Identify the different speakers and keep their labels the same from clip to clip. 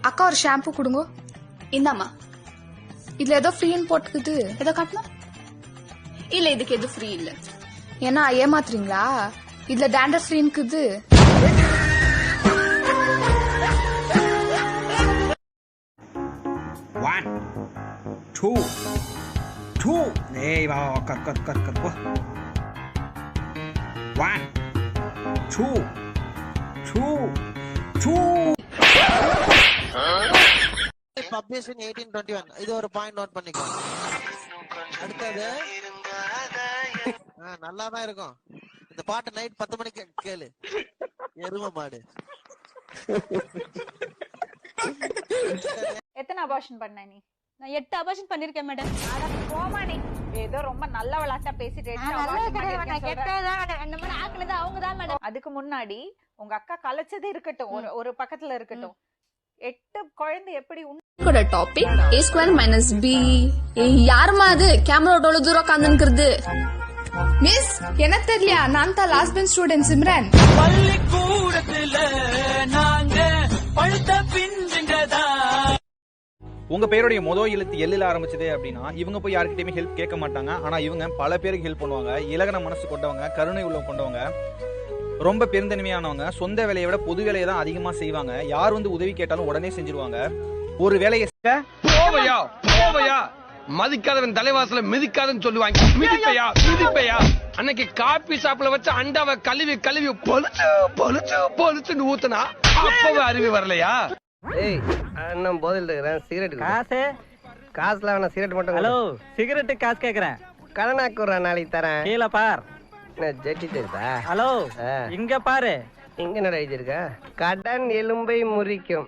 Speaker 1: அக்கா ஒரு ஷாம்பு கொடுங்க.
Speaker 2: இந்தாமா.
Speaker 1: இதுல ஏதோ ஃப்ரீன்னு போட்டுக்குது.
Speaker 2: ஏதோ காட்டணும். இல்ல இதுக்கு எது ஃப்ரீ இல்ல.
Speaker 1: ஏன்னா ஏமாத்துறீங்களா? இதுல டேண்டர் ஃப்ரீன்னுக்குது.
Speaker 3: One, two, two. Hey, cut. One, two.
Speaker 4: Publication 1821. இது ஒரு பாயிண்ட் நோட் பண்ணிக்கோ. அடுத்தது நல்லா தான் இருக்கும். இந்த பாட்டு நைட் 10 மணிக்கு கேளு. எரும மாடு.
Speaker 5: எத்தனை அபார்ஷன் பண்ண நீ? நான் 8 அபார்ஷன் பண்ணிருக்கேன் மேடம். அட போமா நீ. ஏதோ ரொம்ப நல்ல விளையாட்டா பேசிட்டு அவங்கதான் மேடம். அதுக்கு முன்னாடி உங்க அக்கா கலைச்சதே இருக்கட்டும், ஒரு பக்கத்துல இருக்கட்டும். 8 குழந்தை எப்படி
Speaker 2: கூட topic a square minus b. யாருமா அது கேமராவோட அவ்வளவு தூரம் உட்கார்ந்துக்கிறது?
Speaker 1: மிஸ் என்ன தெரியலையா? நான் தான் லாஸ்ட் பெஞ்ச் ஸ்டூடெண்ட் சிம்ரன்.
Speaker 6: பள்ளிக்கூடத்துல நாங்க பழுத்த பிஞ்சுங்கதா.
Speaker 7: உங்க பேருடைய முதல் எழுத்து எல்லில் ஆரம்பிச்சதே அப்படின்னா இவங்க போய் யாருக்கிட்டையுமே ஹெல்ப் கேட்க மாட்டாங்க. ஆனா இவங்க பல பேருக்கு ஹெல்ப் பண்ணுவாங்க. இலகன மனசு கொண்டவங்க, கருணை உள்ள கொண்டவங்க, ரொம்ப பெருந்தன்மையானவங்க. சொந்த வேலையை விட பொது வேலையை தான் அதிகமா செய்வாங்க. யார் வந்து உதவி கேட்டாலும் உடனே செஞ்சிருவாங்க. ஒரு வேலையை
Speaker 8: போவையா மதிக்காதவன் தலைவாசல மிதிக்காதன்னு சொல்லுவாங்க. மிதிப்பையா அன்னைக்கு காபி ஷாப்ல வச்ச அண்டாவை கழுவி பொலிச்சுன்னு ஊத்துனா அப்பவே அறிவு வரலையா?
Speaker 9: ஏய் அண்ணன் போதில் இருக்கிறேன். சிகரெட் காசுல வேணா சிகரெட் மட்டும்.
Speaker 6: ஹலோ, சிகரெட்டு காசு கேக்குறேன்.
Speaker 9: கடனாக்குற நாளைக்கு தரேன்.
Speaker 6: கீழே பார்.
Speaker 9: ஜெட்டி தெரியுதா?
Speaker 6: ஹலோ, இங்க பாரு.
Speaker 9: இங்க என்ன எழுதிருக்க? கடன் எலும்பை முறிக்கும்.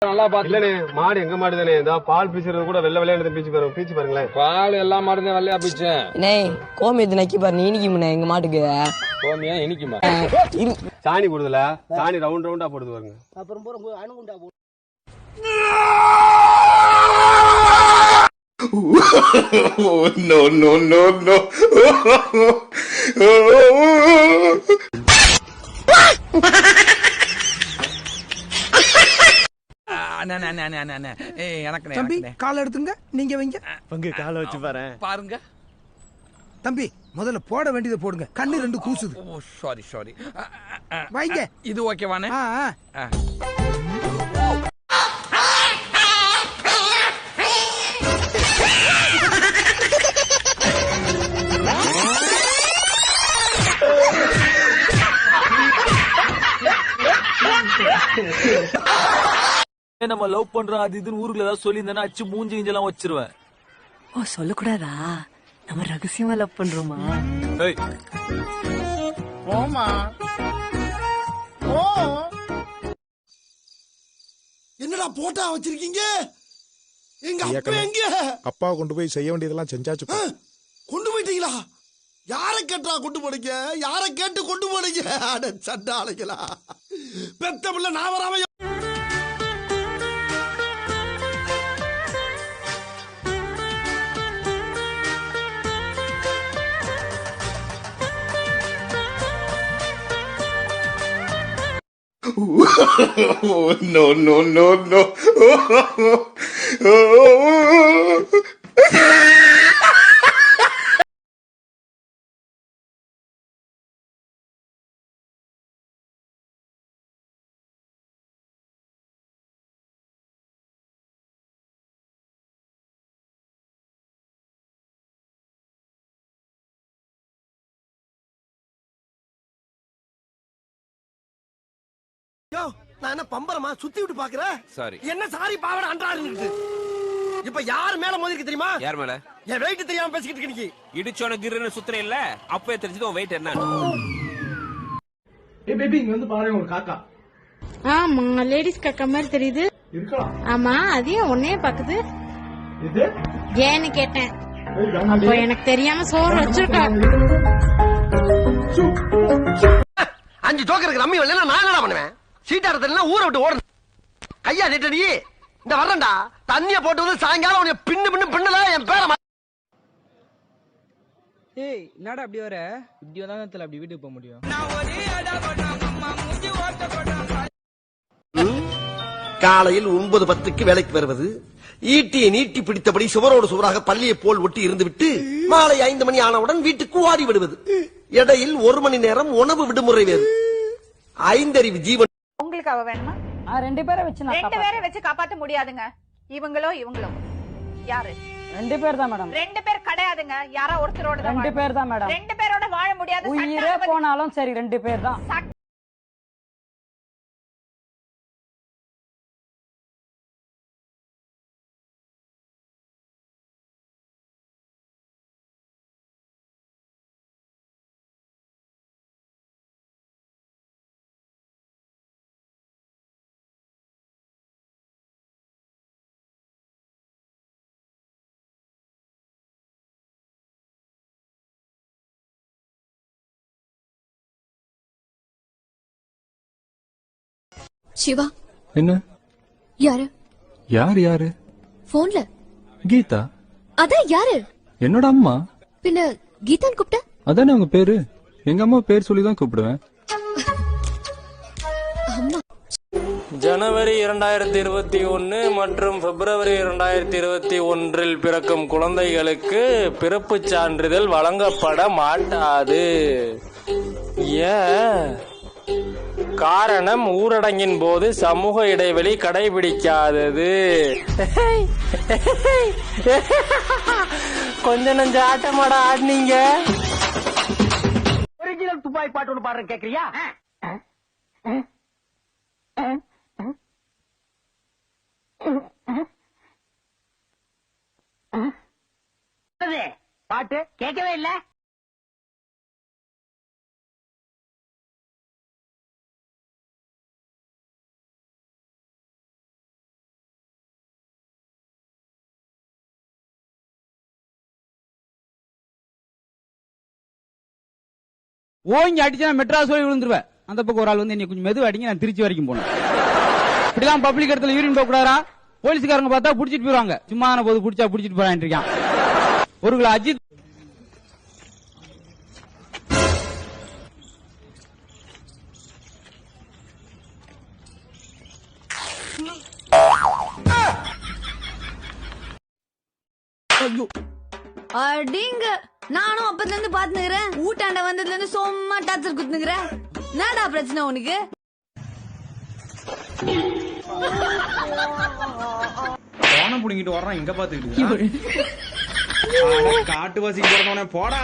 Speaker 10: நல்லா பாத்துலனே. மாடு எங்க மாடு தானே? இதா பால் பீச்சுறது கூட வெள்ள வெள்ளையான பீச்சு பாருங்களேன். பால் எல்லா மாடுதான் வெள்ளையா பீச்சேன்.
Speaker 9: கோமி நக்கி பாரு. நீ இனிக்கும்ண்ணே எங்க மாட்டுக்கு.
Speaker 10: கோமியா இனிக்குமா? சாணி போடுதுல, சாணி ரவுண்ட் ரவுண்டா போடுது பாருங்க. அப்புறம் போற அணுகுண்டா போடு.
Speaker 11: No.
Speaker 3: தம்பி கால எடுத்துங்க. நீங்க வைங்க.
Speaker 6: பங்கு கால வச்சு
Speaker 7: பாருங்க.
Speaker 3: தம்பி முதல்ல போட வேண்டியதை போடுங்க. கண்ணு 2 கூசுது.
Speaker 7: ஓ சாரி.
Speaker 3: வைங்க.
Speaker 7: இது ஓகேவானே?
Speaker 6: நம்ம லவ் பண்றோம் அது இதுன்னு ஊருக்குள்ள ஏதாவது சொல்லி இருந்தா அச்சு மூஞ்சி கிஞ்செல்லாம் வச்சிருவேன்.
Speaker 12: ஓ சொல்லக்கூடாதா? நம்ம ரகசியமா லவ் பண்றோமா?
Speaker 11: என்னடா போட்டா வச்சிருக்கீங்க? எங்க அப்பா எங்க?
Speaker 10: அப்பா கொண்டு போய் செய்ய வேண்டியதெல்லாம் செஞ்சாச்சு.
Speaker 11: கொண்டு போயிட்டீங்களா? யார கேட்டா கொண்டு போனீங்க? யார கேட்டு கொண்டு போனீங்க? அட சண்டாளைகளா, பெத்த பிள்ளை நான் வராம. No. நான் என்ன பம்பரமா சுத்தி விட்டு பாக்குறேன்.
Speaker 8: சாரி.
Speaker 11: என்ன சாரி பாவன அன்றாரு. இப்ப யார் மேல மோதிருக்கு தெரியுமா?
Speaker 8: யார் மேல?
Speaker 11: என் வெயிட் தெரியாம பேசிக்கிட்டு இருக்கீங்க.
Speaker 8: இடிச்சோன கிருன்னு சுத்துற இல்ல அப்பவே தெரிஞ்சது உன் வெயிட் என்ன.
Speaker 10: ஏய் பேபி இங்க வந்து பாருங்க ஒரு காக்கா.
Speaker 5: ஆமா லேடிஸ் காக்கா மாதிரி தெரியுது.
Speaker 10: இருக்கலாம்.
Speaker 5: ஆமா அதே உன்னையே பாக்குது.
Speaker 10: இது
Speaker 5: ஏன்னு கேட்டேன். அப்போ எனக்கு தெரியாம சோறு வச்சிருக்கா.
Speaker 9: 5 ஜோக்கருக்கு ரம்மி வரல நான் என்னடா பண்ணுவேன்? சீட்டாரத்துல ஊரை விட்டு ஓடு. கையா நீட்டடி. இந்த வரேன்டா தண்ணிய போட்டு வந்து சாயங்காலம் உன்னை பின்னல என் பேர.
Speaker 13: ஏய் என்னடா அப்படி வர? இப்படி வந்தா அப்படி வீட்டுக்கு போக முடியும்.
Speaker 11: காலையில் 9:10 வேலைக்கு வருவது, ஈட்டியை நீட்டி பிடித்தபடி சுவரோடு சுவராக பள்ளியை போல் ஒட்டி இருந்துவிட்டு மாலை 5 மணி ஆனவுடன் வீட்டுக்கு ஓடி விடுவது. இடையில் 1 மணி நேரம் உணவு விடுமுறை வேறு. 5 அறிவு ஜீவன்.
Speaker 5: உங்களுக்கு அவ வேணுமா?
Speaker 13: 2 பேரை வச்சு
Speaker 5: 2 பேரை வச்சு காப்பாத்த முடியாதுங்க. இவங்களோ யாரு?
Speaker 13: 2 பேர் தான் மேடம்.
Speaker 5: 2 பேர் கிடையாதுங்க. யாரோ ஒருத்தரோட தான்
Speaker 13: 2 பேர் தான் மேடம்.
Speaker 5: 2 பேரோட வாழ முடியாது.
Speaker 13: உயிரே போனாலும் சரி 2 பேர் தான்.
Speaker 2: சிவா
Speaker 10: என்ன?
Speaker 2: யாரு?
Speaker 10: யாரு?
Speaker 2: போன்ல
Speaker 10: கீதா.
Speaker 2: அதான் யாரு?
Speaker 10: என்னோட அம்மா.
Speaker 2: பின்ன கீதான் கூப்பிட்ட?
Speaker 10: அதானே உங்க பேரு. எங்க அம்மா பேர் சொல்லிதான் கூப்பிடுவேன்.
Speaker 14: ஜனவரி 2021 மற்றும் பிப்ரவரி 2021 பிறக்கும் குழந்தைகளுக்கு பிறப்புச் சான்றிதழ் வழங்கப்பட மாட்டாது. ஏன்? காரணம் ஊரடங்கின் போது சமூக இடைவெளி கடைபிடிக்காதது. கொஞ்ச நஞ்ச ஆட்டமாட ஆடினீங்க.
Speaker 9: ஒரிஜினல் துப்பாக்கி பாட்டு ஒன்று பாடுறேன், கேக்குறியா? பாட்டு கேட்கவே இல்ல.
Speaker 13: இங்க அடிச்சா மெட்ராஸ் வரை விழுந்துருவேன். அந்த பக்கம் ஒரு ஆள் வந்து என்னை கொஞ்சம் மெதுவா அடிங்க, நான் திருச்சி வரைக்கும் போனேன். இப்படிலாம் பப்ளிக் இடத்துல யூரின் போக கூடாதா? போலீஸ்காரங்க பார்த்தா புடிச்சிட்டு போயிருவாங்க. சும்மா போது புடிச்சா புடிச்சிட்டு போறான் இருக்கான். ஒரு கிலோ அஜித்
Speaker 2: அடிங்க. நானும் அப்பத்துல இருந்து பாத்துக்கிறேன். ஊட்டாண்ட வந்ததுல இருந்து சும்மா டார்ச்சர் குத்துனுக்குறேன். என்னடா பிரச்சனை உனக்கு?
Speaker 7: போன புடிங்கிட்டு வர்றான், இங்க பாத்துக்கிட்டு காட்டுவாசிக்கு பிறந்தவனே போடா.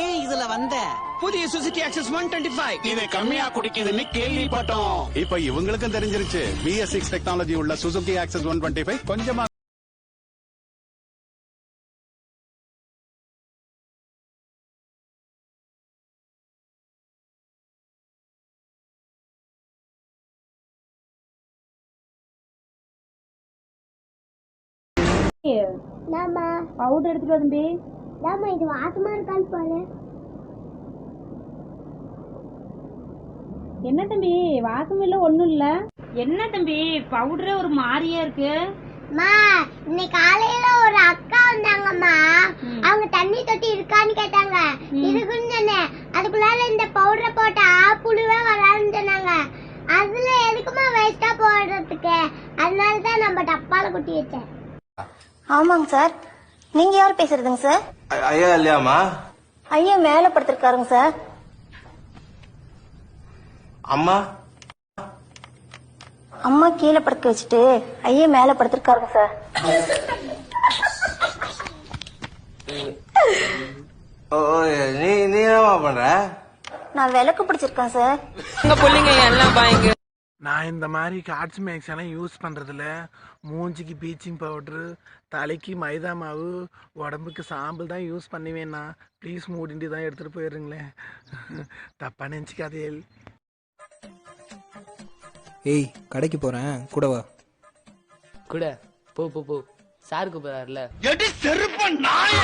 Speaker 9: ஏன் இதுல வந்த புதிய சுசுகி ஆக்சஸ் 125
Speaker 11: இது கம்மியா குடிக்குதுன்னு கேள்விப்பட்டோம். இப்ப இவங்களுக்கும் தெரிஞ்சிருச்சு. BS6 டெக்னாலஜி உள்ள சுசுகி ஆக்சஸ் 125 கொஞ்சமா
Speaker 5: பவுடர் எடுத்துட்டு வா தம்பி. இது வாசமா இருக்கான்னு பாரு. என்ன தம்பி வாசம் இல்ல ஒண்ணும் இல்ல. என்ன தம்பி பவுடரே ஒரு மாதிரியா இருக்கு. இன்னைக்கு காலையில ஒரு அக்கா வந்தாங்கம்மா. அவங்க தண்ணி தொட்டி இருக்கான்னு கேட்டாங்க. இருக்குன்னு சொன்னேன். அதுக்குள்ளால இந்த பவுடரை போட்டா புழுவே வரான்னு சொன்னாங்க. அதுல எதுக்குமா வேஸ்டா போடுறதுக்கு, அதனாலதான் நம்ம டப்பால குட்டி வச்சேன்.
Speaker 15: ஆமாங்க சார். நீங்க யார் பேசுறதுங்க சார்?
Speaker 9: ஐயா இல்லையாமா?
Speaker 15: ஐயா மேல படுத்திருக்காருங்க சார்.
Speaker 9: அம்மா
Speaker 15: அம்மா கீழே படுக்க வச்சுட்டு ஐயா மேல படுத்திருக்காருங்க சார்.
Speaker 9: நீ என்னமா பண்ற?
Speaker 15: நான் விளக்கு பிடிச்சிருக்கேன் சார்.
Speaker 3: நான் இந்த மாதிரி காட்சி மேக்ஸ் எல்லாம் யூஸ் பண்றதுல மூஞ்சிக்கு பீச்சிங் பவுடரு, தலைக்கு மைதா மாவு, உடம்புக்கு சாம்பல் தான் யூஸ் பண்ணுவேன்னா. ப்ளீஸ் மூடிட்டு தான் எடுத்துட்டு போயிடுறீங்களேன். தப்பா நினைச்சுக்காதே.
Speaker 13: ஏய் கடைக்கு போறேன், கூட வா.
Speaker 16: கூட போ போ போ. சாருக்கு போறாருல.
Speaker 11: எடி செருப்ப நாய்.